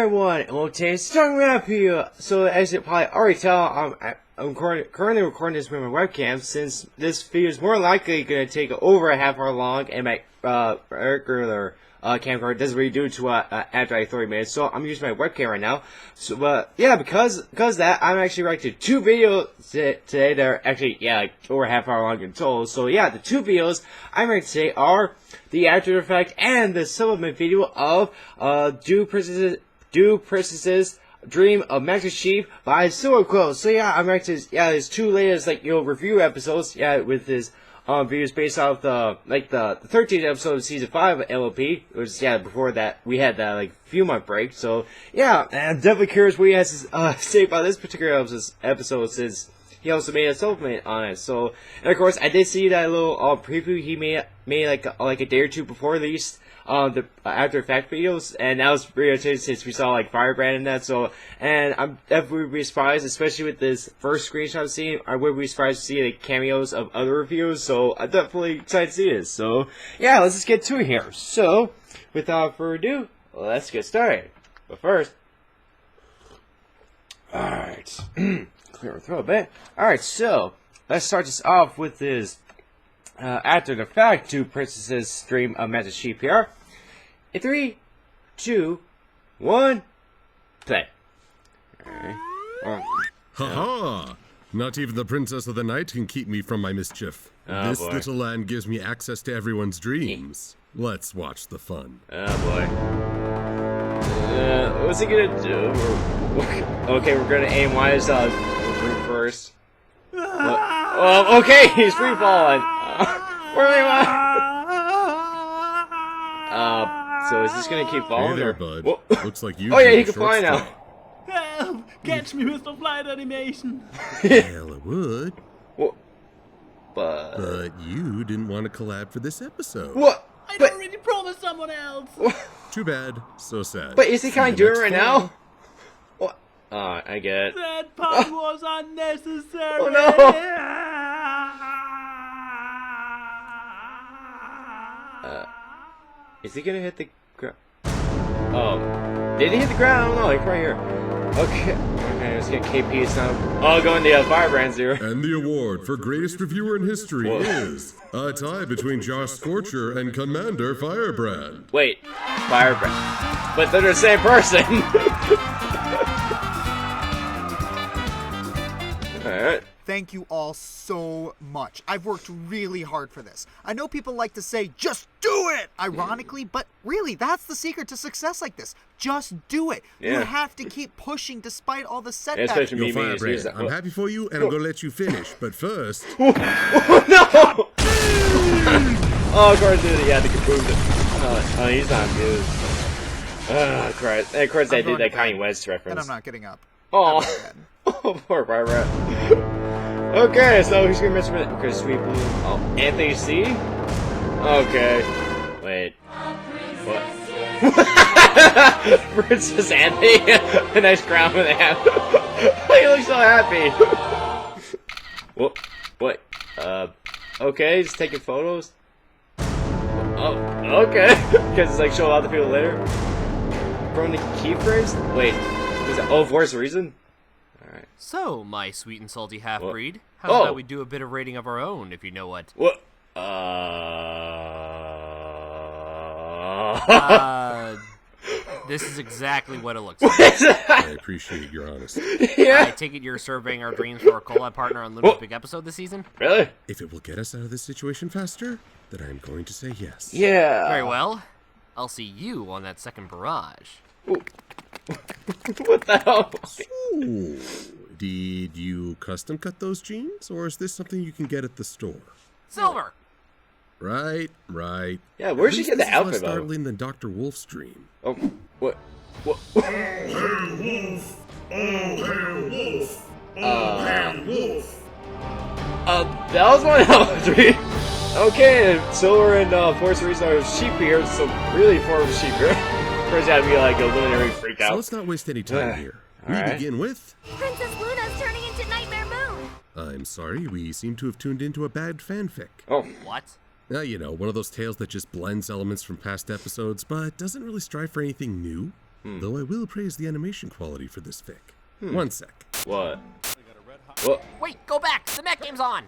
everyone, and we'll take Stormlight here. So as you probably already tell, I'm currently recording this with my webcam, since this video is more likely going to take over a half hour long, and my regular camcorder doesn't really do to after like 30 minutes. So I'm using my webcam right now. So yeah, because of that, I'm actually writing 2 videos today that are actually like over a half hour long in total. So yeah, the 2 videos I'm writing today are the After Effect and the supplement video of Do Princess's Dream of Master Chief by Silver Quill. So yeah, I'm writing his 2 latest review episodes with his videos based off the 13th episode of season 5 of LOP, which before that we had that few month break. So yeah, I'm definitely curious what he has to say about this particular episode, since he also made a supplement on it. So, and of course, I did see that little preview he made like a day or 2 before these the After Effects videos, and that was really interesting since we saw Firebrand in that. So, and I'm definitely be surprised, especially with this first screenshot I've seen. I would be surprised to see the cameos of other reviews. So, I'm definitely excited to see this. So, yeah, let's just get to it here. So, without further ado, let's get started. But first, alright. Clear our throat a bit. Alright, so let's start this off with this After the Effect to Princess's Dream of Master Chief here. In 3, 2, 1, play. Ha! Not even the Princess of the Night can keep me from my mischief. This little land gives me access to everyone's dreams. Let's watch the fun. Oh boy. What's he gonna do? Okay, we're gonna aim wise first. Well, okay, he's free falling. Where am I? So is this gonna keep falling? Hey there, bud. Looks like you. Oh yeah, he can fly now. Help! Catch me with the flight animation. Well, it would. What? But you didn't want to collab for this episode. What? I'd already promised someone else. Too bad. So sad. But is he kind of doing it right now? What? I get it. That part was unnecessary. Oh no! Is he gonna hit the ground? Oh, did he hit the ground? I don't know. Like right here. Okay, let's get KP's now. Oh, going the Firebrand here. And the award for greatest reviewer in history is a tie between Josh Scorcher and Commander Firebrand. Wait, Firebrand. But they're the same person. Alright. Thank you all so much. I've worked really hard for this. I know people like to say, just do it! Ironically, but really, that's the secret to success like this. Just do it. Yeah. You have to keep pushing despite all the setbacks. Especially me, Firebrand, I'm happy for you, and I'm gonna let you finish. But first... Oh, no! Oh, of course, dude. Yeah, they comproved it. Oh, he's not good. Oh, Christ. And of course, they did that Kanye West reference. And I'm not getting up. Oh, oh, poor Firebrand. Okay, so he's gonna miss with because Sweet Blue. Oh, Anthony C. Okay, wait. What? Princess Anthony. A nice crown with a hat. He looks so happy. What? What? Okay, he's taking photos. Oh, okay. Because it's showing out the people later. From the keyframes. Wait. Was it? Oh, voice reason. So, my sweet and salty half-breed, how about we do a bit of rating of our own, if you know what? What? This is exactly what it looks like. I appreciate your honesty. Yeah. I take it you're surveying our dreams for our collab partner on Luna's big episode this season? Really? If it will get us out of this situation faster, then I'm going to say yes. Yeah. Very well. I'll see you on that second barrage. What the hell? Ooh. Did you custom cut those jeans, or is this something you can get at the store? Silver! Right. Yeah, where'd she get the outfit less though? startling than Dr. Wolf's dream. Oh, what? What? That was one hell of a dream. Okay, Silver and Force Reason are sheep here, so really form sheep here. First, you gotta be like a luminary freak out. So let's not waste any time here. We begin with... Princess Luna's turning into Nightmare Moon! I'm sorry, we seem to have tuned into a bad fanfic. Oh. What? You know, one of those tales that just blends elements from past episodes, but doesn't really strive for anything new. Though I will praise the animation quality for this fic. 1 sec. What? Wait, go back! The mech game's on!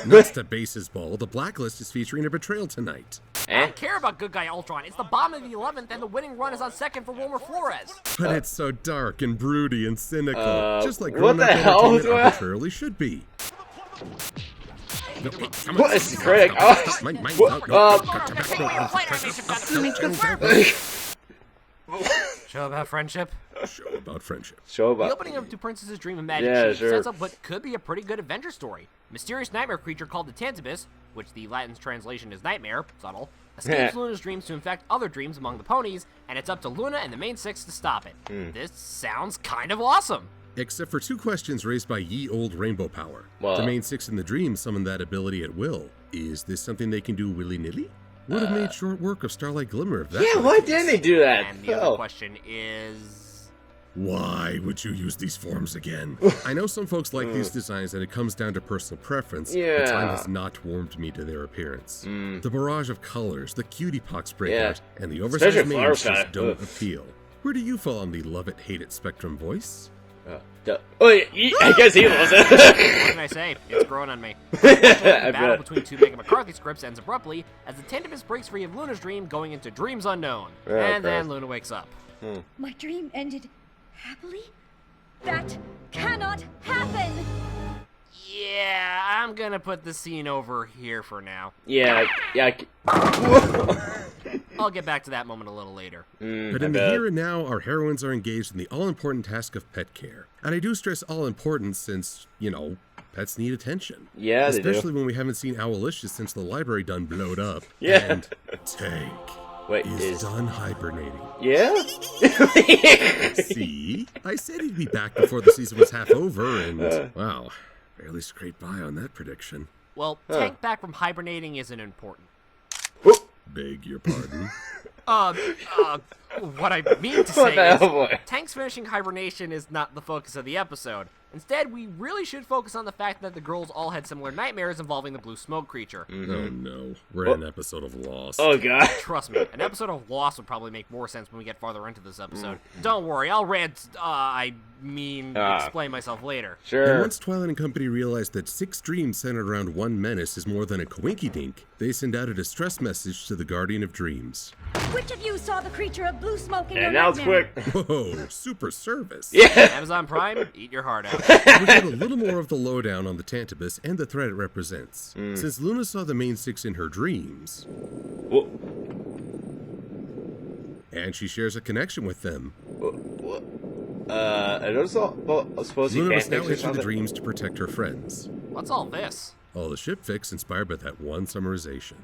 Next to Base's Ball, the Blacklist is featuring a betrayal tonight. I don't care about Good Guy Ultron. It's the bottom of the 11th, and the winning run is on second for Wilmer Flores. But it's so dark and broody and cynical, just like what the grown-up hell entertainment is that? arbitrarily should be. What is the critic? Show about friendship? Show about friendship. Show The about. opening of Two Princesses Dream of Magic Yeah, Chief sure. sets up what could be a pretty good adventure story. Mysterious nightmare creature called the Tantibus, which the Latin translation is nightmare, subtle, escapes Luna's dreams to infect other dreams among the ponies, and it's up to Luna and the main six to stop it. This sounds kind of awesome. Except for 2 questions raised by ye old rainbow power. What? The main 6 in the dream summon that ability at will. Is this something they can do willy-nilly? Would have made short work of Starlight Glimmer if that Yeah, were why the case. didn't they do that? And the other question is... Why would you use these forms again? I know some folks like these designs and it comes down to personal preference, but time Yeah. has not warmed me to their appearance. The barrage of colors, the cutie pox breakers, and the Especially oversized flower manes style. just don't Ugh. appeal. Where do you fall on the love-it-hate-it spectrum, voice? Oh, yeah, I guess he was. What can I say? It's growing on me. The battle bet. between 2 Megan McCarthy scripts ends abruptly as the Tantibus breaks free of Luna's dream, going into dreams unknown. Oh, and then Christ. Luna wakes up. My dream ended happily? That cannot happen! Yeah, I'm gonna put the scene over here for now. yeah. I'll get back to that moment a little later. But in the here and now, our heroines are engaged in the all-important task of pet care. And I do stress all-important since, you know, pets need attention. Yeah, they do. Especially when we haven't seen Owlicious since the library done blowed up. Yeah. And Tank Wait, is done hibernating. Yeah? See? I said he'd be back before the season was half over, and, wow, barely scraped by on that prediction. Well, Tank back from hibernating isn't important. Beg your pardon. What I mean to What say the hell, is, boy? Tank's finishing hibernation is not the focus of the episode. Instead, we really should focus on the fact that the girls all had similar nightmares involving the blue smoke creature. Oh no, we're in an episode of Lost. Oh, God. Trust me, an episode of Lost would probably make more sense when we get farther into this episode. Don't worry, I'll explain myself later. And Sure. once Twilight and Company realized that 6 dreams centered around one menace is more than a coinky-dink, they send out a distress message to the Guardian of Dreams. Which of you saw the creature of blue smoke in your And now it's nightmare? quick. Whoa, super service. Yeah. Amazon Prime, eat your heart out. We get a little more of the lowdown on the Tantibus and the threat it represents. Since Luna saw the main 6 in her dreams, and she shares a connection with them, I noticed all. Well, I suppose you Luna can't must now fix or enter the something. dreams to protect her friends. What's all this? All the ship fics inspired by that one summarization.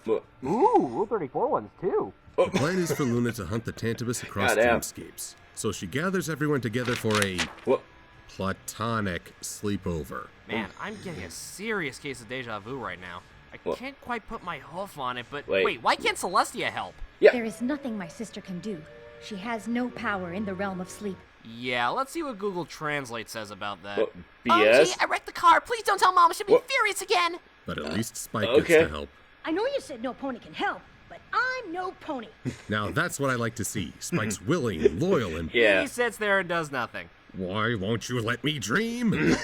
Ooh, Rule 34 ones too. The plan is for Luna to hunt the Tantibus across Goddamn. dreamscapes. So she gathers everyone together for a What? platonic sleepover. Man, I'm getting a serious case of deja vu right now. I What? can't quite put my hoof on it, but Wait. wait, why can't Celestia help? Yeah. There is nothing my sister can do. She has no power in the realm of sleep. Yeah, let's see what Google Translate says about that. What, BS? I wrecked the car. Please don't tell Mom. She'll be What? furious again. But at least Spike okay. gets to help. I know you said no pony can help, but I'm no pony. Now that's what I like to see. Spike's willing, loyal, and Yeah. He sits there and does nothing. why won't you let me dream? Are you kidding?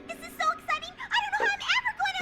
This is so exciting. I don't know how I'm ever going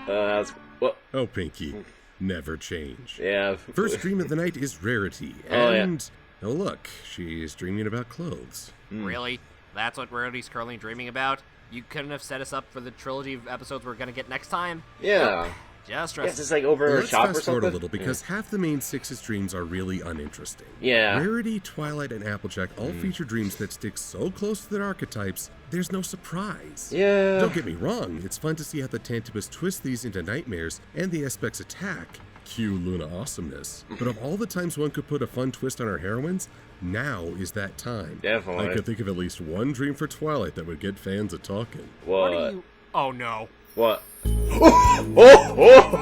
to... That's. What? Oh, Pinky, never change. Yeah. First dream of the night is Rarity, Oh, yeah. and oh look, she's dreaming about clothes. Really? That's what Rarity's currently dreaming about? You couldn't have set us up for the trilogy of episodes we're gonna get next time? Yeah. Just Guess trust it's like over Let's shop or fast forward something. a little because half the main 6's dreams are really uninteresting. Yeah. Rarity, Twilight, and Applejack all feature dreams that stick so close to their archetypes, there's no surprise. Yeah. Don't get me wrong, it's fun to see how the Tantibus twist these into nightmares and the aspects attack. Cue Luna awesomeness. But of all the times one could put a fun twist on our heroines, now is that time. Definitely. I could think of at least one dream for Twilight that would get fans a talking. What? What are you... Oh no. What? Oh!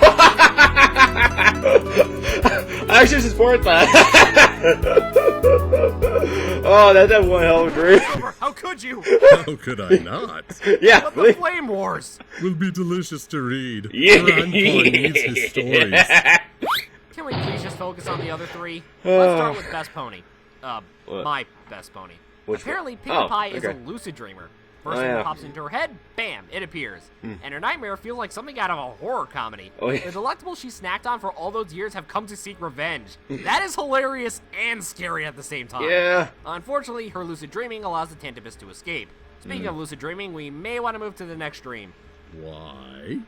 I actually support that. Oh, that's a one hell of a dream. How could you? How could I not? Yeah, But the please. Flame Wars! Will be delicious to read. Yeah. Grandpa needs his stories. focus on the other three? Let's start with Best Pony. What? My Best Pony. Which Apparently, one? Pinkie Oh, Pie is a okay. lucid dreamer. First Oh, thing yeah. that pops into her head, bam, it appears. And her nightmare feels like something out of a horror comedy. Oh, yeah. The delectables she snacked on for all those years have come to seek revenge. That is hilarious and scary at the same time. Yeah. Unfortunately, her lucid dreaming allows the Tantibus to escape. Speaking of lucid dreaming, we may want to move to the next dream. Why?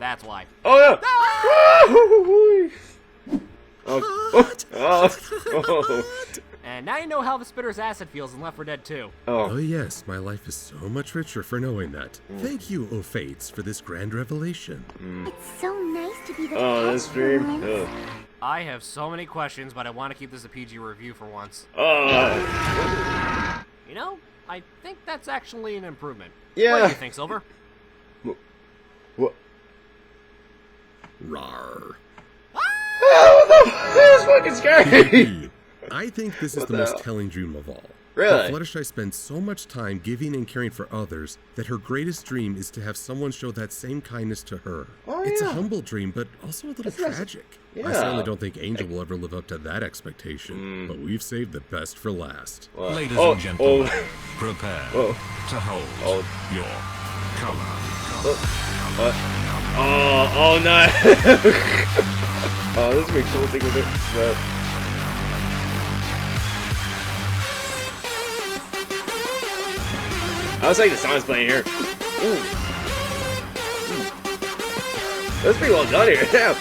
That's why. Oh no! Oh. And now you know how the Spitter's acid feels in Left 4 Dead 2. Oh yes, my life is so much richer for knowing that. Thank you, O Fates, for this grand revelation. It's so nice to be the Oh, pet this dream. once. Oh. I have so many questions, but I want to keep this a PG review for once. Oh. You know, I think that's actually an improvement. Yeah. What do you think, Silver? What? Rawr. That was fucking scary. I think this is What the the most hell? telling dream of all. Really? Fluttershy spends so much time giving and caring for others that her greatest dream is to have someone show that same kindness to her. Oh, It's a yeah. humble dream, but also a little That's nice. tragic. Yeah. I certainly don't think Angel will ever live up to that expectation, but we've saved the best for last. What? Ladies Oh, and gentlemen, oh. prepare Oh. to hold Oh. your color. Oh no! Oh, this would be a cool thing with it. I was like the song's playing here. Ooh. That's pretty well done here. Yeah.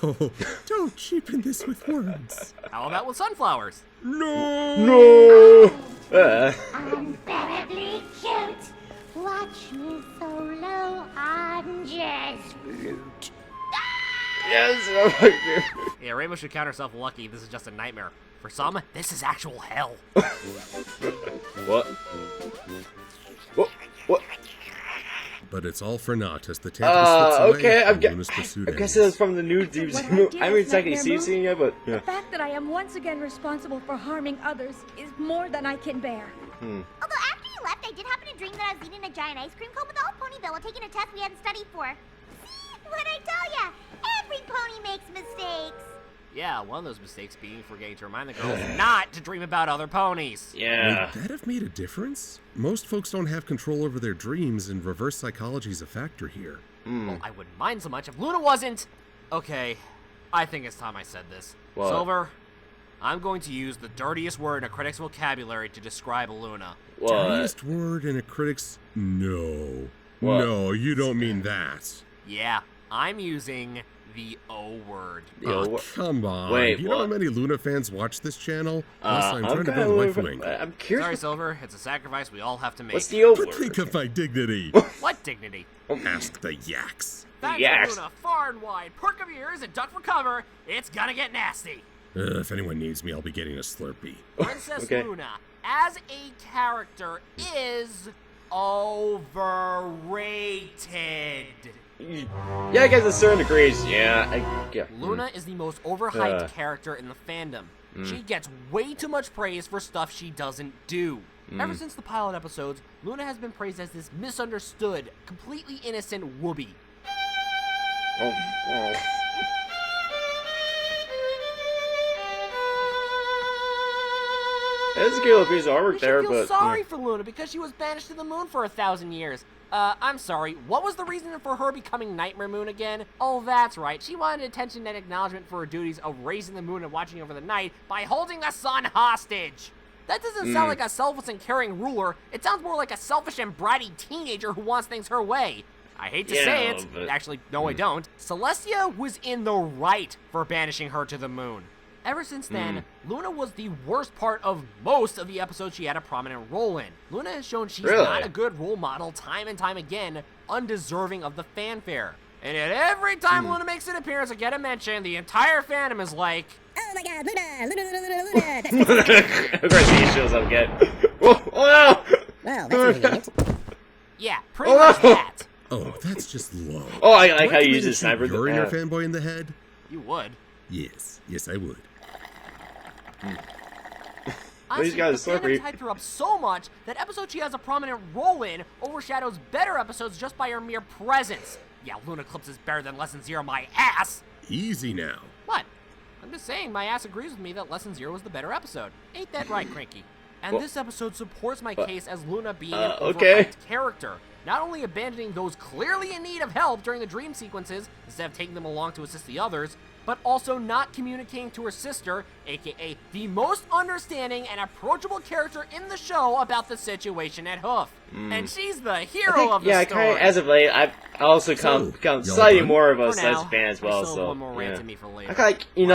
Oh, don't cheapen this with words. How about with sunflowers? No. Unbearably cute. Watch me solo on just flute. Yes. Oh my God. Yeah, Rainbow should count herself lucky. This is just a nightmare. For some, this is actual hell. What? What? But it's all for naught as the Tantibus slips away Okay. and Luna's pursuit I guess ends. it's from the new deep What I sea. did I haven't with exactly Nightmare seen it yet, but yeah. The fact that I am once again responsible for harming others is more than I can bear. Although after you left, I did happen to dream that I was eating a giant ice cream cone with all Ponyville while taking a test we hadn't studied for. See? What'd I tell ya? Every pony makes mistakes. Yeah, one of those mistakes being forgetting to remind the girls not to dream about other ponies. Yeah. Would that have made a difference? Most folks don't have control over their dreams, and reverse psychology is a factor here. Well, I wouldn't mind so much if Luna wasn't. Okay, I think it's time I said this. What? Silver, I'm going to use the dirtiest word in a critic's vocabulary to describe Luna. What? Dirtiest word in a critic's... No. What? No, you don't mean that. Yeah, I'm using the O word. Yo, Oh, what? come on. Wait, Do you know how what? many Luna fans watch this channel? Plus, I'm trying to kinda build a wife wing. I'm curious. Sorry, Silver, it's a sacrifice we all have to make. What's the O But word? think of my dignity. What dignity? Ask the yaks. Thanks, Yes. Luna, far and wide. Perk of ears and duck for cover. It's gonna get nasty. If anyone needs me, I'll be getting a Slurpee. Princess Okay. Luna, as a character, is overrated. Yeah, I guess to certain degrees. Yeah. Yeah. Luna is the most overhyped Uh. character in the fandom. She gets way too much praise for stuff she doesn't do. Ever since the pilot episodes, Luna has been praised as this misunderstood, completely innocent whoopee. Oh. It's a good piece of artwork We there, should feel but sorry for Luna because she was banished to the moon for 1,000 years. I'm sorry, what was the reason for her becoming Nightmare Moon again? Oh, that's right, she wanted attention and acknowledgement for her duties of raising the moon and watching over the night by holding the sun hostage. That doesn't sound like a selfless and caring ruler. It sounds more like a selfish and bratty teenager who wants things her way. I hate to say Yeah, it. but- Actually, no, I don't. Celestia was in the right for banishing her to the moon. Ever since then, Luna was the worst part of most of the episodes she had a prominent role in. Luna has shown she's Really? not a good role model time and time again, undeserving of the fanfare. And yet every time Luna makes an appearance or get a mention, the entire fandom is like, Oh my god, Luna, Luna, Luna, Luna, Luna. of course he shows up again. Oh no! Well, that's inconvenient. yeah, pretty Oh, much no. that. Oh, that's just low. Oh, I like Do how I you have use to the sniper. shoot your inner Yeah. fanboy in the head? You would. Yes, I would. Honestly, got the a Slurpee. fandom's hyped her up so much that episodes she has a prominent role in overshadows better episodes just by her mere presence. Yeah, Luna Clips is better than Lesson Zero, my ass. Easy now. What? I'm just saying my ass agrees with me that Lesson 0 was the better episode. Ain't that right, Cranky? And this episode supports my case as Luna being an overhyped character. Not only abandoning those clearly in need of help during the dream sequences, instead of taking them along to assist the others, but also not communicating to her sister, aka the most understanding and approachable character in the show about the situation at Hoof. And she's the hero of the story. Kind of, as of late, I've also become slightly more of a Celeste fan as well. So, one more rant to me for later. I kind of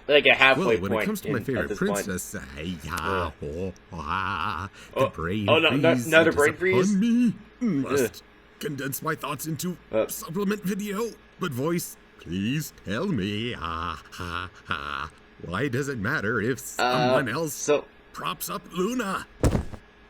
like a halfway when point. it comes to my favorite princess, the brain another brain freeze. Must condense my thoughts into supplement video, but voice. Please tell me, why does it matter if someone else props up Luna?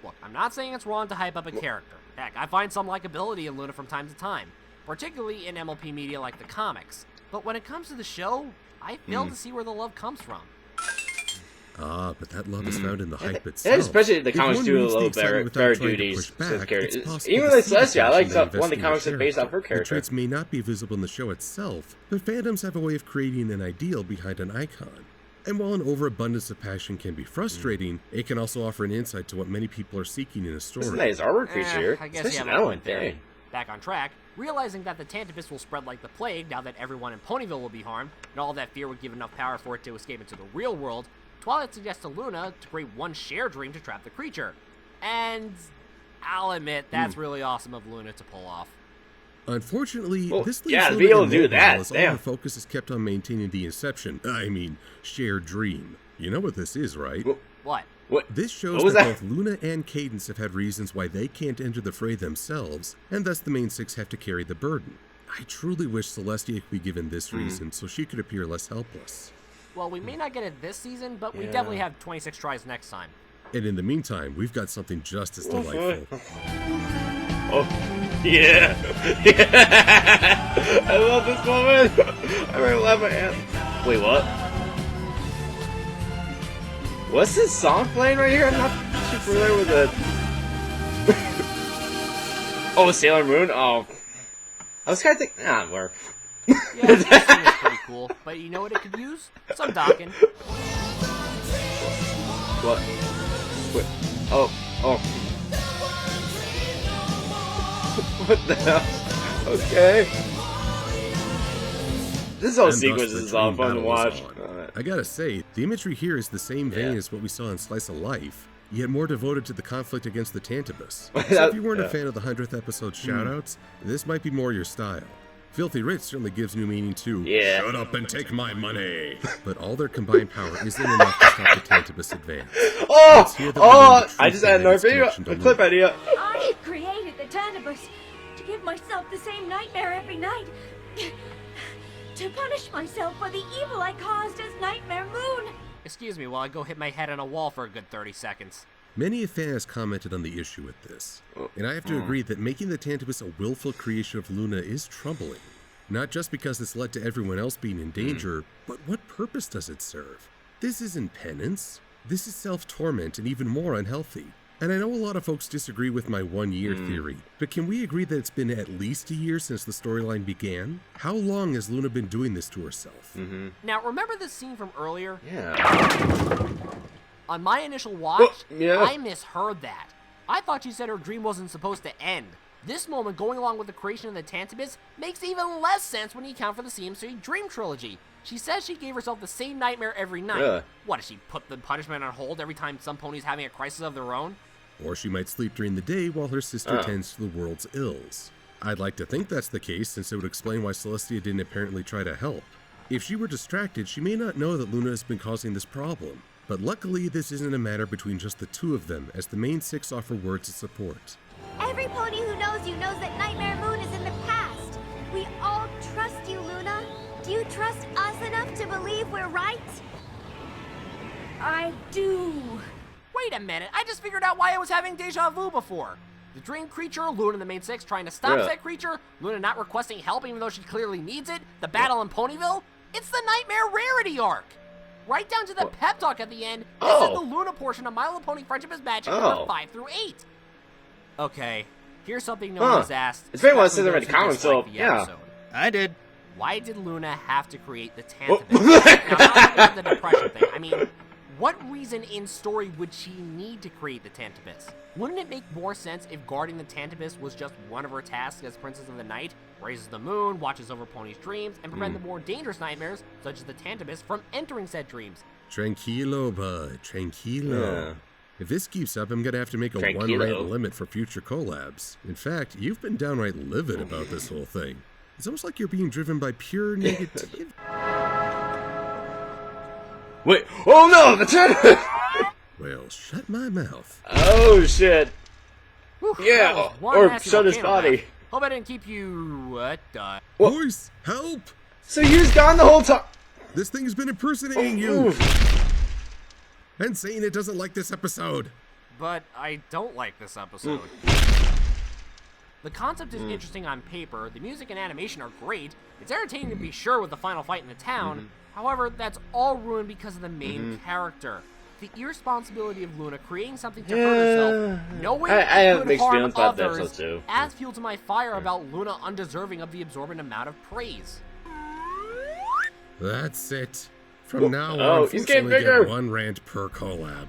Look, I'm not saying it's wrong to hype up a character. Heck, I find some likability in Luna from time to time, particularly in MLP media like the comics. But when it comes to the show, I fail to see where the love comes from. But that love is found in the hype itself. And especially the comics do a little better duties to his characters. Even with Celestia, I like one of the comics that's based off her character. The traits may not be visible in the show itself, but fandoms have a way of creating an ideal behind an icon. And while an overabundance of passion can be frustrating, it can also offer an insight to what many people are seeking in a story. This is a nice artwork creature. I guess you have a point there. Back on track, realizing that the Tantibus will spread like the plague now that everyone in Ponyville will be harmed, and all that fear would give enough power for it to escape into the real world, Twilight suggests to Luna to create one shared dream to trap the creature. And I'll admit, that's really awesome of Luna to pull off. Unfortunately, this leaves to be able to do that. as all her focus is kept on maintaining the shared dream. You know what this is, right? What? This shows that both Luna and Cadence have had reasons why they can't enter the fray themselves, and thus the main six have to carry the burden. I truly wish Celestia could be given this reason so she could appear less helpless. Well, we may not get it this season, but we definitely have 26 tries next time. And in the meantime, we've got something just as delightful. Yeah! I love this moment! I really love my hand. Wait, what? What's this song playing right here? I'm not too familiar with it. Oh, Sailor Moon? Oh. I was kind of thinking, where? Yeah, this thing is pretty cool, but you know what it could use? Some docking. What? Wait. Oh. What the hell? Okay. This whole sequence is all fun to watch. I gotta say, the imagery here is the same vein as what we saw in Slice of Life, yet more devoted to the conflict against the Tantibus. So if you weren't a fan of the 100th episode shoutouts, this might be more your style. Filthy Rich certainly gives new meaning to shut up and take my money. But all their combined power isn't enough to stop the Tantibus advance. I just had another video, a clip idea. I created the Tantibus to give myself the same nightmare every night. To punish myself for the evil I caused as Nightmare Moon. Excuse me while I go hit my head on a wall for a good 30 seconds. Many a fan has commented on the issue with this, and I have to agree that making the Tantibus a willful creation of Luna is troubling. Not just because it's led to everyone else being in danger, but what purpose does it serve? This isn't penance. This is self-torment and even more unhealthy. And I know a lot of folks disagree with my 1 year theory, but can we agree that it's been at least a year since the storyline began? How long has Luna been doing this to herself? Now, remember this scene from earlier? Yeah. On my initial watch, I misheard that. I thought she said her dream wasn't supposed to end. This moment, going along with the creation of the Tantibus, makes even less sense when you account for the CM3 Dream Trilogy. She says she gave herself the same nightmare every night. What, does she put the punishment on hold every time some pony's having a crisis of their own? Or she might sleep during the day while her sister tends to the world's ills. I'd like to think that's the case, since it would explain why Celestia didn't apparently try to help. If she were distracted, she may not know that Luna has been causing this problem. But luckily, this isn't a matter between just the two of them, as the main six offer words of support. Every pony who knows you knows that Nightmare Moon is in the past. We all trust you, Luna. Do you trust us enough to believe we're right? I do. Wait a minute, I just figured out why I was having deja vu before. The dream creature, Luna and the main six trying to stop that creature, Luna not requesting help even though she clearly needs it, the battle in Ponyville, it's the Nightmare Rarity arc. Right down to the pep talk at the end, this is the Luna portion of My Little Pony Friendship is Magic number 5 through 8. Okay, here's something no one has asked. It's been a while since I read the comics, so yeah. I did. Why did Luna have to create the Tantabus? Now, not talking about the depression thing. I mean, what reason in story would she need to create the Tantabus? Wouldn't it make more sense if guarding the Tantabus was just one of her tasks as Princess of the Night, raises the moon, watches over Pony's dreams, and prevent the more dangerous nightmares, such as the Tantabus, from entering said dreams? Tranquilo, bud. Tranquilo. Yeah. If this keeps up, I'm gonna have to make a Tranquilo. one-rant limit for future collabs. In fact, you've been downright livid about this whole thing. It's almost like you're being driven by pure negativity. Wait. Oh no, the Tantabus! Well, shut my mouth. Oh shit. Whew, Yeah, that was one or nasty shut his volcano body. death. Hope I didn't keep you, Voice, help! So you was gone the whole time. This thing's been impersonating you! And saying it doesn't like this episode. But I don't like this episode. The concept is interesting on paper, the music and animation are great, it's entertaining to be sure with the final fight in the town, however, that's all ruined because of the main character. The irresponsibility of Luna creating something to hurt herself, knowing I it have could mixed harm feelings about the others, episode too. adds fuel to my fire about Luna undeserving of the absorbent amount of praise. That's it. From now on, oh, he's folks getting only bigger. get one rant per collab.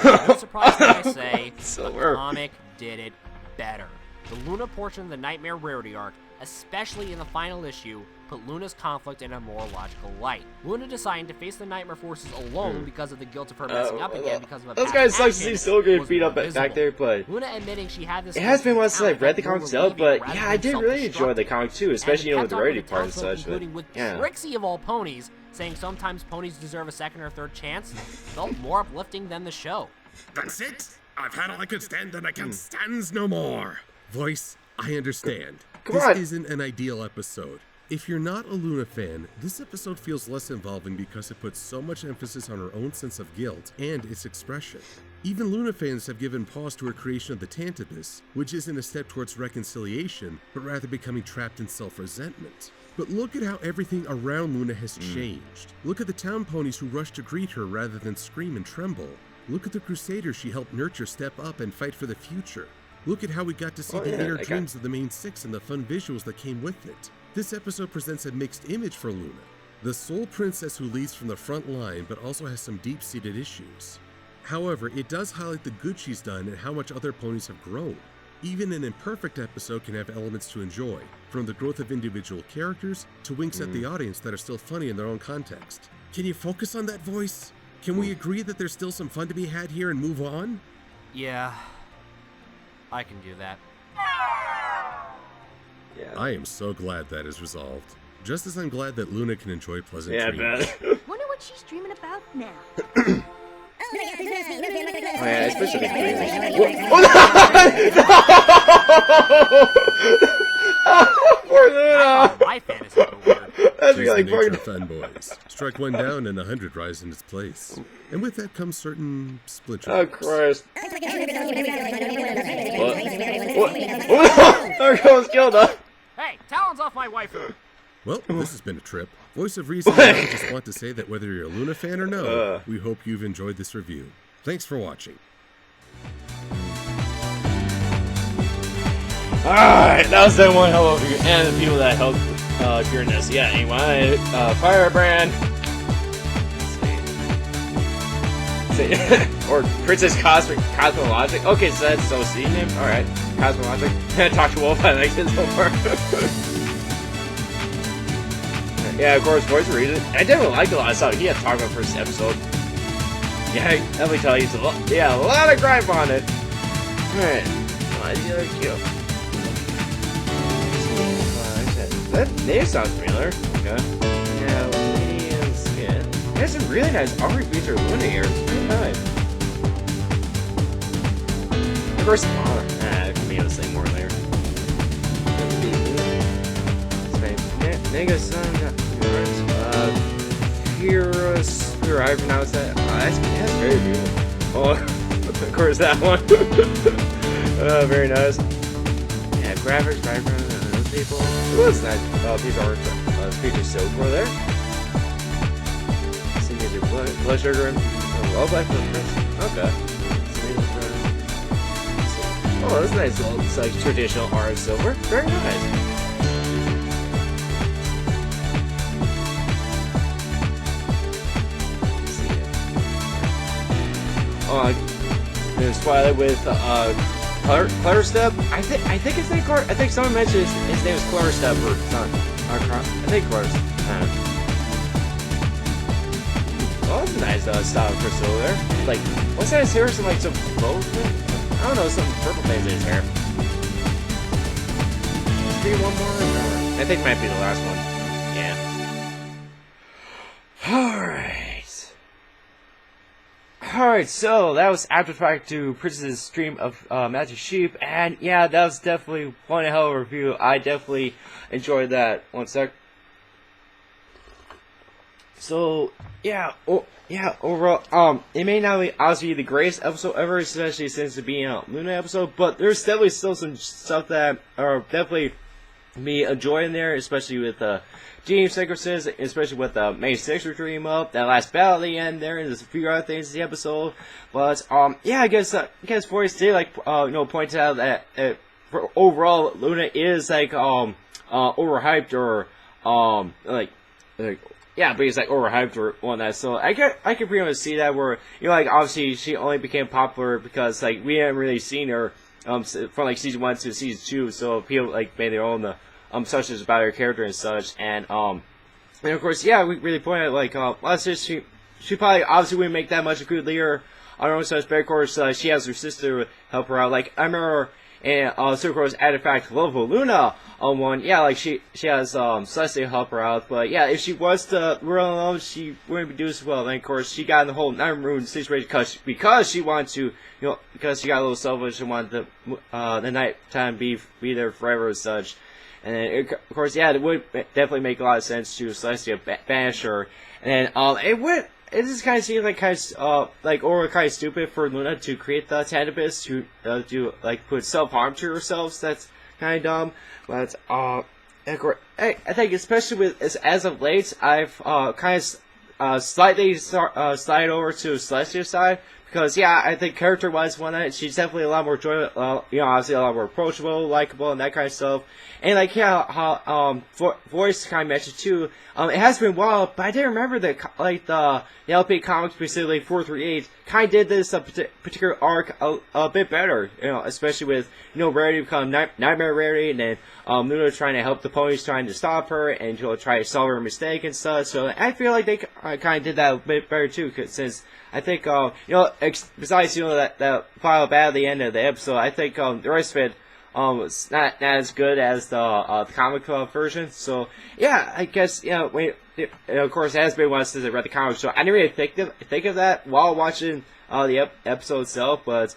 No surprise when I say, So the weird. comic did it better. The Luna portion of the Nightmare Rarity arc, especially in the final issue, put Luna's conflict in a more logical light. Luna deciding to face the Nightmare forces alone because of the guilt of her messing up again because of a Those past guys suck to see action Silver getting was beat more up back visible. there, but Luna admitting she had this. it has been once since I've read the talent comic that itself, grew but relieving yeah, I rather did than really enjoy the self-destructive. comic too, especially And with the kept up rarity with part and townsfolk, such. But including with yeah, Trixie of all ponies, saying sometimes ponies deserve a second or third chance, felt more uplifting than the show. That's it! I've had all I could stand and I can't stand no more! Voice, I understand. Come This on. isn't an ideal episode. If you're not a Luna fan, this episode feels less involving because it puts so much emphasis on her own sense of guilt and its expression. Even Luna fans have given pause to her creation of the Tantabus, which isn't a step towards reconciliation, but rather becoming trapped in self-resentment. But look at how everything around Luna has changed. Look at the town ponies who rush to greet her rather than scream and tremble. Look at the Crusaders she helped nurture step up and fight for the future. Look at how we got to see the inner dreams of the main six and the fun visuals that came with it. This episode presents a mixed image for Luna. The sole princess who leads from the front line but also has some deep-seated issues. However, it does highlight the good she's done and how much other ponies have grown. Even an imperfect episode can have elements to enjoy, from the growth of individual characters to winks at the audience that are still funny in their own context. Can you focus on that, Voice? Can we agree that there's still some fun to be had here and move on? Yeah, I can do that. yeah, I am so glad that is resolved. Just as I'm glad that Luna can enjoy pleasant yeah, I dreams. bet. Wonder what she's dreaming about now. Oh yeah, especially the dreaming. Oh, poor Luna. My fantasy was weird. That's Tis like the nature poor. of fanboys. Strike one down and 100 rise in its place. And with that comes certain splinters. Oh Christ! What? What? There goes Gilda. Hey, talons off my waifu! Well, this has been a trip. Voice of Reason, I just want to say that whether you're a Luna fan or no, we hope you've enjoyed this review. Thanks for watching. Alright, that was that one hell of you and the people that helped during this. Yeah, anyway, Firebrand. Or Princess Cosmologic. Okay, so that's so C name. Alright, Cosmologic. Talk to Wolf, I like it so far. Yeah, of course, Voice of Reason. I definitely liked a lot of stuff he had to talk about first episode. Yeah, let me tell you, it's a lot of gripe on it. Alright, the other cute. That name sounds familiar. Okay. Yeah, Lady Skin. It has some really nice art feature Luna here. It's really nice. Of course, cameos thing more later. Nega Sun, Pyrrhus, I pronounce that. That's very beautiful. Oh, of course that one. Very nice. Yeah, graphics, background, those people. Who is that? These are features so cool there. Signature blood sugar and wildlife footprints. Okay. Oh, that's nice little, it's like traditional art silver. Very nice. in Twilight with Clarstep. I think his name I think someone mentioned his name is Clarstep or something. I think Clarstep. Oh, that's a nice style of crystal there. Like, what's that? His hair? Some like some gold thing? I don't know, some purple things in his hair. Maybe one more. I think it might be the last one. Yeah. Alright, so that was after fact to Princess's stream of Magic Sheep, and yeah, that was definitely one hell of a review. I definitely enjoyed that. One sec. So yeah, overall, it may not be obviously the greatest episode ever, especially since it being a Luna episode, but there's definitely still some stuff that are definitely me enjoying there, especially with dream sequences, especially with the main 6 dream up, that last battle at the end there, and there's a few other things in the episode. But yeah, I guess Voice did point out that overall Luna is like overhyped or yeah, but he's like overhyped or whatnot. So I can pretty much see that where like obviously she only became popular because like we hadn't really seen her from like season 1 to season 2, so people like made their own such as about her character and such, and of course, yeah, we really pointed out like last year she probably obviously wouldn't make that much a good leader on her own, such, but of course she has her sister help her out. Like I remember, and so of course at fact level Luna one, yeah, like she has Celeste help her out, but yeah, if she was to run alone, she wouldn't be doing so well. And of course she got in the whole Nine Moon situation because she wanted to, because she got a little selfish and wanted the nighttime be there forever and such. And then, of course, yeah, it would definitely make a lot of sense to Celestia banish her. And then, it just kind of seems like kind of stupid for Luna to create the Tantibus to like put self-harm to herself. So that's kind of dumb. But I think especially with as of late, I've kind of slightly slide over to Celestia's side. Because, yeah, I think character-wise, she's definitely a lot more joyful, obviously a lot more approachable, likable, and that kind of stuff. And, like, yeah, how Voice kind of mentioned, too, it has been a while, but I did remember that, like, the LP comics, specifically 438, kind of did this particular arc a bit better, especially with, Rarity become Nightmare Rarity, and then Luna trying to help the ponies, trying to stop her, and try to solve her mistake and stuff. So I feel like they kind of did that a bit better, too, since I think, besides, that final battle at the end of the episode, I think, the rest of it, was not as good as the comic version. So, yeah, I guess, of course, it has been one since I read the comic, so I didn't really think of that while watching, the episode itself, but,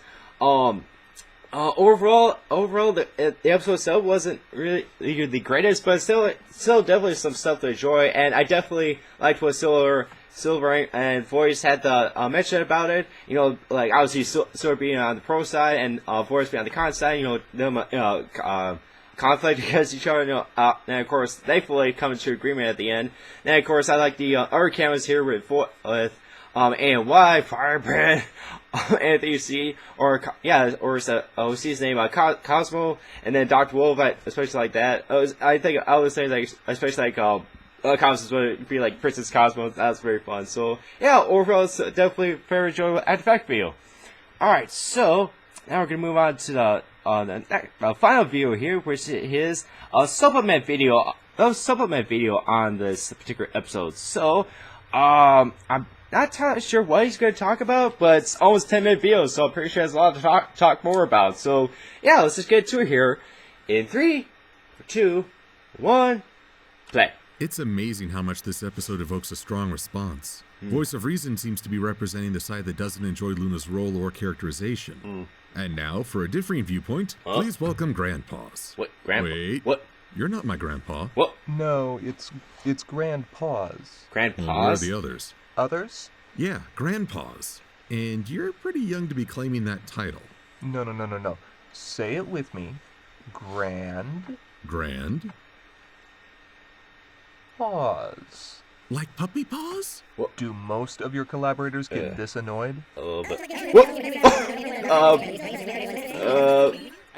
overall, the episode itself wasn't really the greatest, but still definitely some stuff to enjoy, and I definitely liked what Silver and Voice had to mention about it. Like obviously Silver being on the pro side and Voice being on the con side. Them conflict against each other. And of course, thankfully coming to agreement at the end. And of course, I like the other cameos here with ANY, Firebrand, Anthony C, or it's OC's name, Cosmo, and then Dr. Wolf, especially like that. I think I would say like especially like Cosmos would be like Princess Cosmos. That's very fun. So yeah, overall it's definitely very enjoyable artifact video. Alright, so now we're gonna move on to the final video here, which is a supplement video on this particular episode. So I'm not entirely sure what he's gonna talk about, but it's almost 10-minute video, so I'm pretty sure there's a lot to talk more about. So yeah, let's just get to it here in 3, 2, 1, play. It's amazing how much this episode evokes a strong response. Voice of Reason seems to be representing the side that doesn't enjoy Luna's role or characterization. And now, for a differing viewpoint, please welcome Grandpaws. What? Grandpa? Wait. What? You're not my grandpa. What? No, it's Grandpaws. Grandpaws? Well, where are the others? Others? Yeah, Grandpaws. And you're pretty young to be claiming that title. No. Say it with me. Grand Paws. Like puppy paws? What? Do most of your collaborators get this annoyed? I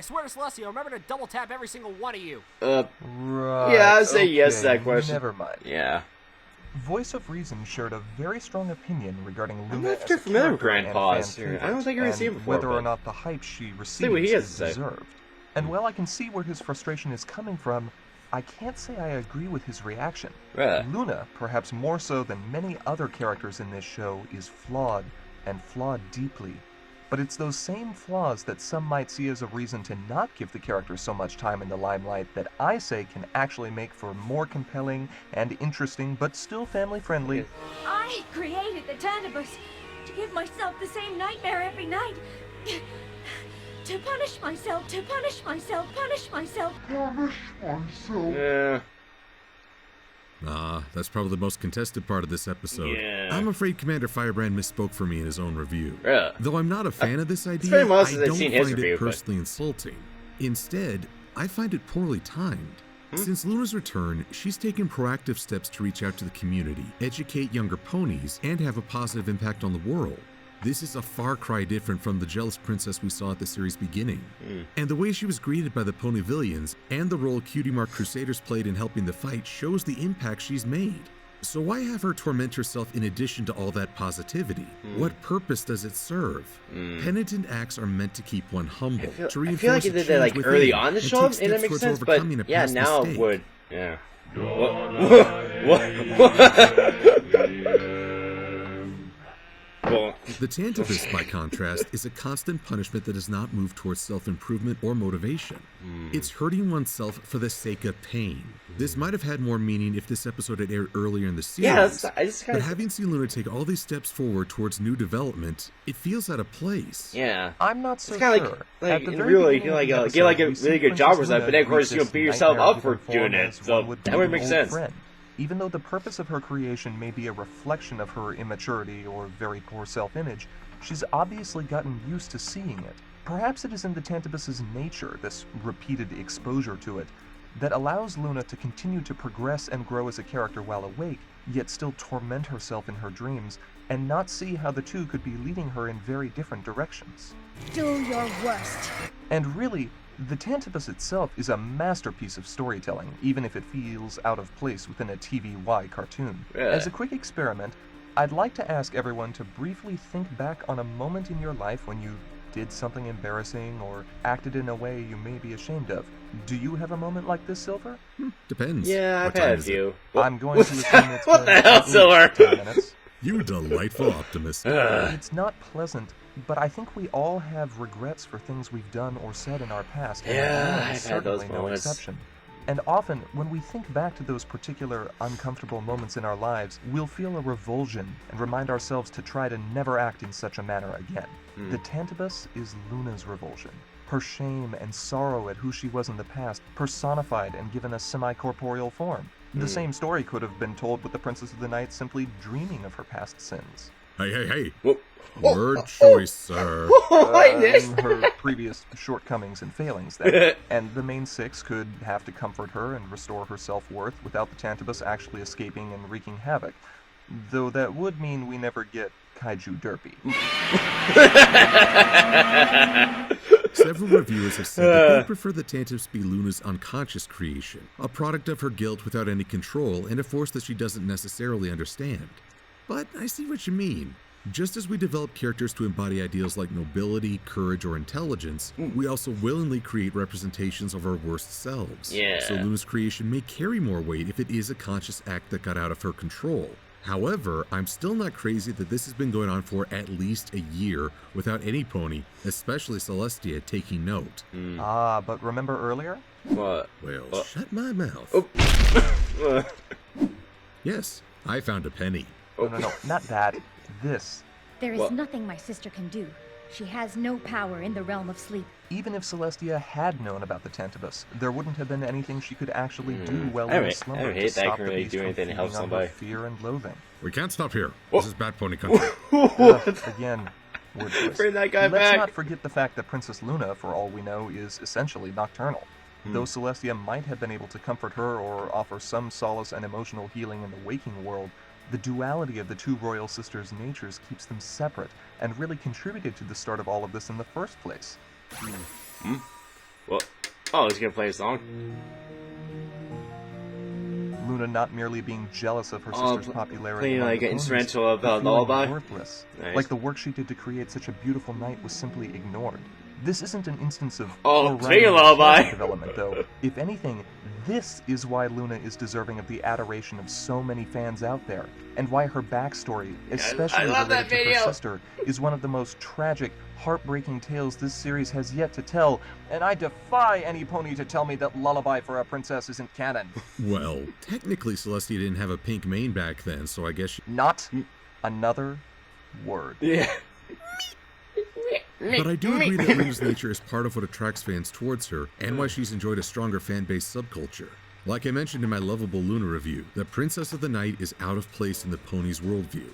swear to Celestia, remember to double tap every single one of you. Right. Yeah, I'd say yes to that question. Never mind. Yeah. Voice of Reason shared a very strong opinion regarding I'm Luna not as too a familiar with character and Grandpa's fan here. I don't favorite, think I've seen and it before, whether or but not the hype she what receives he has is to say. deserved. And while I can see where his frustration is coming from, I can't say I agree with his reaction. Yeah. Luna, perhaps more so than many other characters in this show, is flawed, and flawed deeply. But it's those same flaws that some might see as a reason to not give the character so much time in the limelight that I say can actually make for more compelling and interesting, but still family-friendly. I created the Tantibus to give myself the same nightmare every night. To punish myself, to punish myself, punish myself. Yeah. Ah, that's probably the most contested part of this episode. Yeah. I'm afraid Commander Firebrand misspoke for me in his own review. Yeah. Though I'm not a fan of this idea, very much I as I've don't seen his find review, it but- personally insulting. Instead, I find it poorly timed. Since Luna's return, she's taken proactive steps to reach out to the community, educate younger ponies, and have a positive impact on the world. This is a far cry different from the jealous princess we saw at the series' beginning. And the way she was greeted by the pony villains and the role Cutie Mark Crusaders played in helping the fight shows the impact she's made. So why have her torment herself in addition to all that positivity? What purpose does it serve? Penitent acts are meant to keep one humble, to I reinforce feel like a it did change that like within early on the and show, take and that steps makes towards sense. But overcoming a yeah, past now mistake. it would. Yeah. Well, The Tantibus, by contrast, is a constant punishment that does not move towards self-improvement or motivation. It's hurting oneself for the sake of pain. This might have had more meaning if this episode had aired earlier in the series, yeah, I just kind but of. having seen Luna take all these steps forward towards new development, it feels out of place. Yeah. I'm not so It's kind of sure. like At the in very real, you beginning can of the like get like a episode, we really see good job or Princess something, but then of Luna course greet you'll this beat yourself up for nightmare-given doing form it. as So one would that greet would an make old sense. friend. Even though the purpose of her creation may be a reflection of her immaturity or very poor self-image, she's obviously gotten used to seeing it. Perhaps it is in the Tantibus's nature, this repeated exposure to it, that allows Luna to continue to progress and grow as a character while awake, yet still torment herself in her dreams, and not see how the two could be leading her in very different directions. Do your worst. And really, the Tantibus itself is a masterpiece of storytelling, even if it feels out of place within a TVY cartoon. Yeah. As a quick experiment, I'd like to ask everyone to briefly think back on a moment in your life when you did something embarrassing or acted in a way you may be ashamed of. Do you have a moment like this, Silver? Depends. Yeah, What I've time had a is it? few. I'm going to assume it's What been the hell, at least Silver? 10 minutes. You delightful optimist. It's not pleasant, but I think we all have regrets for things we've done or said in our past, and Yeah, Luna I've is had those certainly no moments. exception. And often, when we think back to those particular uncomfortable moments in our lives, we'll feel a revulsion and remind ourselves to try to never act in such a manner again. The Tantibus is Luna's revulsion. Her shame and sorrow at who she was in the past, personified and given a semi-corporeal form. The same story could have been told with the Princess of the Night simply dreaming of her past sins. Hey. Whoop. Word choice, sir. Her previous shortcomings and failings, then. And the main six could have to comfort her and restore her self-worth without the Tantibus actually escaping and wreaking havoc. Though that would mean we never get Kaiju Derpy. Several reviewers have said that they prefer the Tantibus be Luna's unconscious creation, a product of her guilt without any control and a force that she doesn't necessarily understand. But I see what you mean. Just as we develop characters to embody ideals like nobility, courage, or intelligence, we also willingly create representations of our worst selves. Yeah. So Luna's creation may carry more weight if it is a conscious act that got out of her control. However, I'm still not crazy that this has been going on for at least a year without any pony, especially Celestia, taking note. Ah, but remember earlier? What? Well, shut my mouth. Uh, Yes, I found a penny. No, not that. This. There is What? nothing my sister can do. She has no power in the realm of sleep. Even if Celestia had known about the Tantibus, there wouldn't have been anything she could actually do while I in don't slumber hate to that I stop can the really beast do from anything to help feeding on her somebody. fear and loathing. We can't stop here. This is Bad Pony Country. Again, word choice. Bring that guy Let's back. not forget the fact that Princess Luna, for all we know, is essentially nocturnal. Though Celestia might have been able to comfort her or offer some solace and emotional healing in the waking world, the duality of the two royal sisters' natures keeps them separate, and really contributed to the start of all of this in the first place. Well, oh, he's gonna play a song. Luna not merely being jealous of her sister's popularity, playing among like the an ponies, instrumental but of feeling Lullaby. worthless. Nice. Like the work she did to create such a beautiful night was simply ignored. This isn't an instance of Oh, poor speaking writing of or Lullaby. character development, though. If anything, this is why Luna is deserving of the adoration of so many fans out there, and why her backstory, especially love that related to her video. sister, is one of the most tragic, heartbreaking tales this series has yet to tell, and I defy any pony to tell me that Lullaby for a Princess isn't canon. Well, technically Celestia didn't have a pink mane back then, so I guess she... Not another word. Yeah. But I do agree that Luna's nature is part of what attracts fans towards her, and why she's enjoyed a stronger fan-based subculture. Like I mentioned in my Lovable Luna review, the Princess of the Night is out of place in the pony's worldview.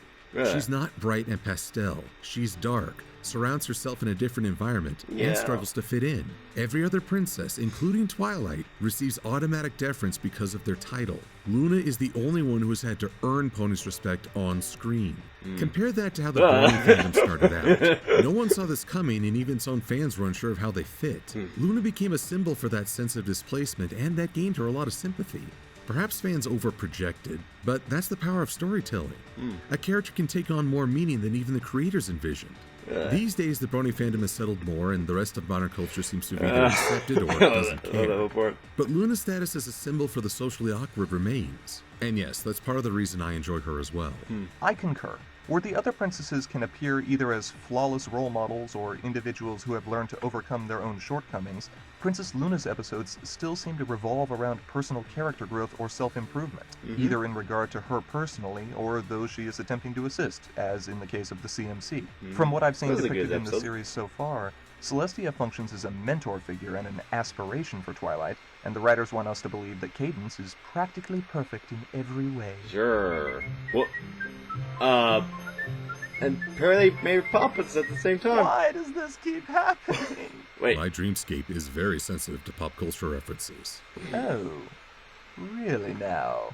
She's not bright and pastel. She's dark, surrounds herself in a different environment, and struggles to fit in. Every other princess, including Twilight, receives automatic deference because of their title. Luna is the only one who has had to earn ponies' respect on screen. Compare that to how the Brony fandom started out. No one saw this coming, and even its own fans were unsure of how they fit. Luna became a symbol for that sense of displacement, and that gained her a lot of sympathy. Perhaps fans overprojected, but that's the power of storytelling. A character can take on more meaning than even the creators envisioned. These days, the Brony fandom has settled more, and the rest of modern culture seems to have either accepted or doesn't care. But Luna's status as a symbol for the socially awkward remains. And yes, that's part of the reason I enjoy her as well. I concur. Where the other princesses can appear either as flawless role models or individuals who have learned to overcome their own shortcomings, Princess Luna's episodes still seem to revolve around personal character growth or self-improvement, either in regard to her personally or those she is attempting to assist, as in the case of the CMC. From what I've seen depicted in the series so far, Celestia functions as a mentor figure and an aspiration for Twilight, and the writers want us to believe that Cadance is practically perfect in every way. Sure. Well, and apparently made puppets at the same time. Why does this keep happening? Wait. My dreamscape is very sensitive to pop culture references. Oh, really now?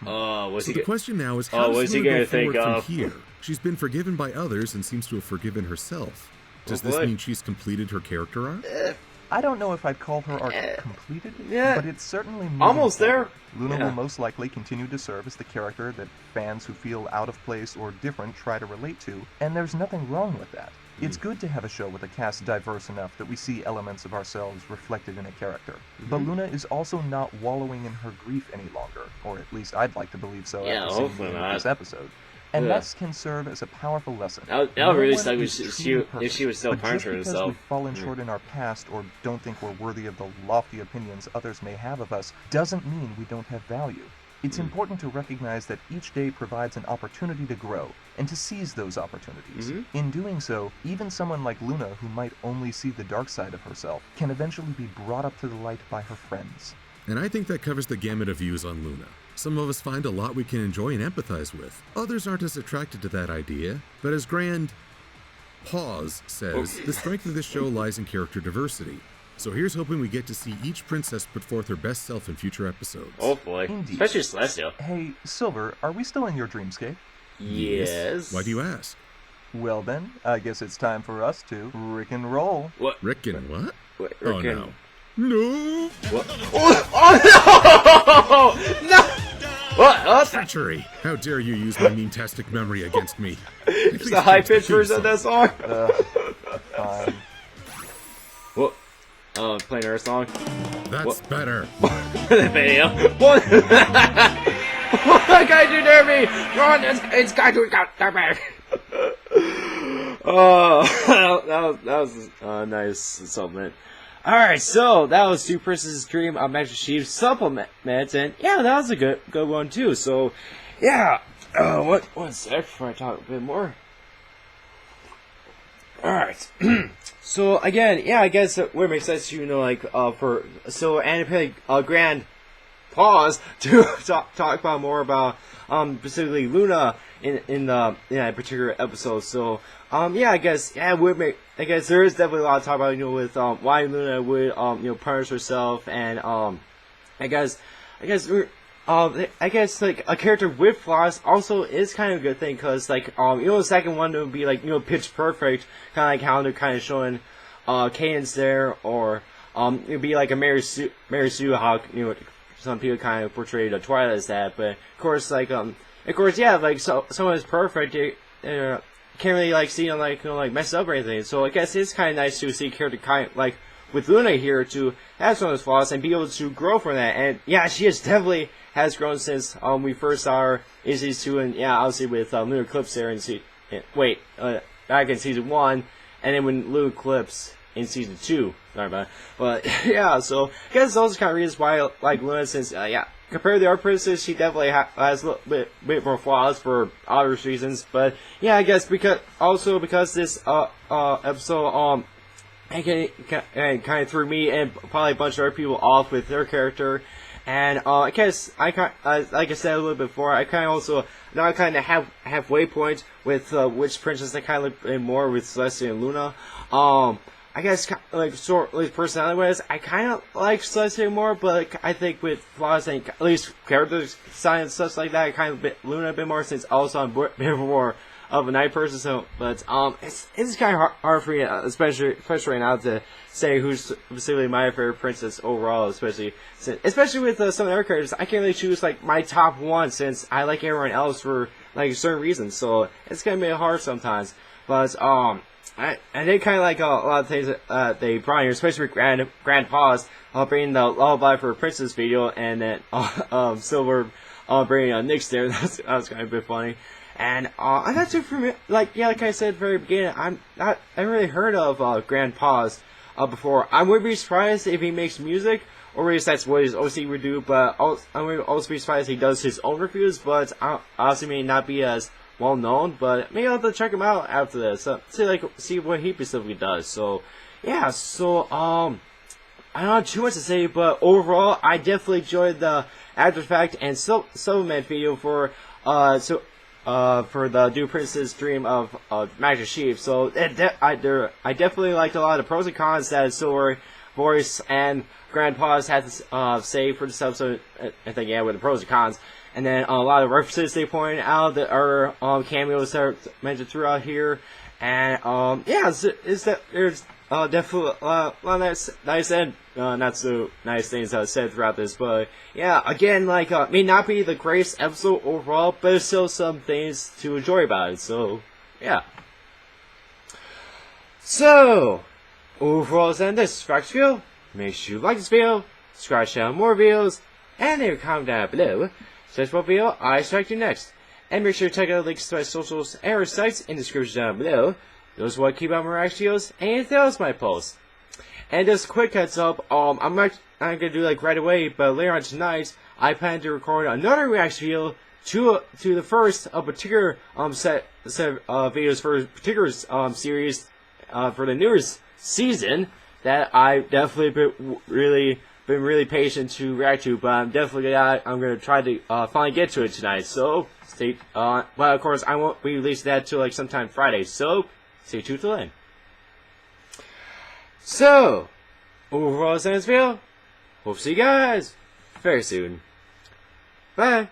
What's So he the question now is, how what's does he Luna gonna go think forward of? from here? She's been forgiven by others and seems to have forgiven herself. Does this boy. mean she's completed her character arc? I don't know if I'd call her arc completed, yeah. but it's certainly moving Almost forward. there. Luna Yeah. will most likely continue to serve as the character that fans who feel out of place or different try to relate to, and there's nothing wrong with that. It's good to have a show with a cast diverse enough that we see elements of ourselves reflected in a character. But Luna is also not wallowing in her grief any longer, or at least I'd like to believe so Yeah, after seeing hopefully the end of not. this episode. And Yeah. that can serve as a powerful lesson. That would No really one suck is if truly she was still perfect, but punching just because herself. we've fallen short in our past or don't think we're worthy of the lofty opinions others may have of us doesn't mean we don't have value. It's important to recognize that each day provides an opportunity to grow and to seize those opportunities. In doing so, even someone like Luna, who might only see the dark side of herself, can eventually be brought up to the light by her friends. And I think that covers the gamut of views on Luna. Some of us find a lot we can enjoy and empathize with. Others aren't as attracted to that idea. But as Grand Pause says, the strength of this show lies in character diversity. So here's hoping we get to see each princess put forth her best self in future episodes. Hopefully. Indeed. Especially Celestia. Hey, Silver, are we still in your dreamscape? Yes. Why do you ask? Well then, I guess it's time for us to Rick and roll. What? Rick and what? Wait, Oh Rick and- no. No! What? Oh no! No! What? Treachery! How dare you use my meme-tastic memory against me? It's the high-pitched version of that song. Fine. What? Oh, playing our song. That's better. The video. What? What guy do dare me? Run! It's guy to dare me. Oh, that was a nice supplement. Alright, so that was Two Princesses Dream of Master Chief's supplement, and yeah, that was a good one too. So, yeah, what's next before I talk a bit more? Alright, so again, yeah, I guess what makes sense, you know, like, and a grand pause to talk about more about, specifically Luna in that particular episode. So, yeah, I guess there is definitely a lot to talk about, you know, with, why Luna would, you know, punish herself, and, I guess, like, a character with flaws also is kind of a good thing, because, like, you know, the second one would be, like, you know, pitch perfect, kind of like how they're kind of showing, Cadance there, or, it would be like a Mary Sue, how, you know, some people kind of portray the Twilight as that, but of course, yeah, like someone is perfect. Can't really like see them like mess up or anything. So I guess it's kind of nice to see a character kind of, like with Luna here to have some of those flaws and be able to grow from that. And yeah, she definitely has grown since we first saw her in season 2, and yeah, obviously with Lunar Eclipse there back in season 1, and then when Lunar Eclipse in season 2. Sorry about it. But yeah, so I guess those are kind of reasons why I like Luna, since compared to the other princesses, she definitely has a little bit more flaws for obvious reasons. But yeah, I guess because this episode kind of threw me and probably a bunch of other people off with their character. And I guess like I said a little bit before, I kind of also now I kind of have waypoints with which princess I kind of look more with Celestia and Luna. I guess like personality wise, I kind of like Celestia more, but like, I think with flaws and at least character design and stuff like that, I kind of Luna a bit more, since also I'm a bit more of a night person. So, but it's kind of hard for me, especially right now, to say who's specifically my favorite princess overall, especially with some of the other characters. I can't really choose like my top one, since I like everyone else for like certain reasons. So it's gonna be hard sometimes. But and they kind of like a lot of things they brought here, especially with Grand Paws bringing the Lullaby for a Princess video, and then Silver bringing Nyx there. That was kind of a bit funny. And I'm not too familiar, like I said at the very beginning, I haven't really heard of Grand Paws before. I would be surprised if he makes music, or at least that's what his OC would do, but I would also be surprised if he does his own reviews, but obviously may not be as well known, but maybe I'll have to check him out after this, see what he specifically does. So yeah, so I don't have too much to say, but overall I definitely enjoyed the After Effect and supplement video for the Dew Princess Dream of Magic Sheep. So I definitely liked a lot of the pros and cons that Silver Voice and Grand Paws had to say for this episode. I think with the pros and cons. And then a lot of references they point out that are cameos that are mentioned throughout here. And there's definitely a lot of nice and not so nice things that I said throughout this. But yeah, again, may not be the greatest episode overall, but there's still some things to enjoy about it. So yeah. So overall, that's the end of this video. Make sure you like this video, subscribe to more videos, and leave a comment down below. Such what video I strike you next. And make sure to check out the links to my socials and our sites in the description down below. Those will keep out my reaction videos and anything else my posts. And just a quick heads up, I'm not gonna do right away, but later on tonight I plan to record another reaction video to the first particular set of videos for a particular series for the newest season that I definitely been really patient to react to, but I'm gonna try to finally get to it tonight. So stay but of course I won't be releasing that till sometime Friday. So stay tuned till then. So overall, that's the end of this video. Hope to see you guys very soon. Bye.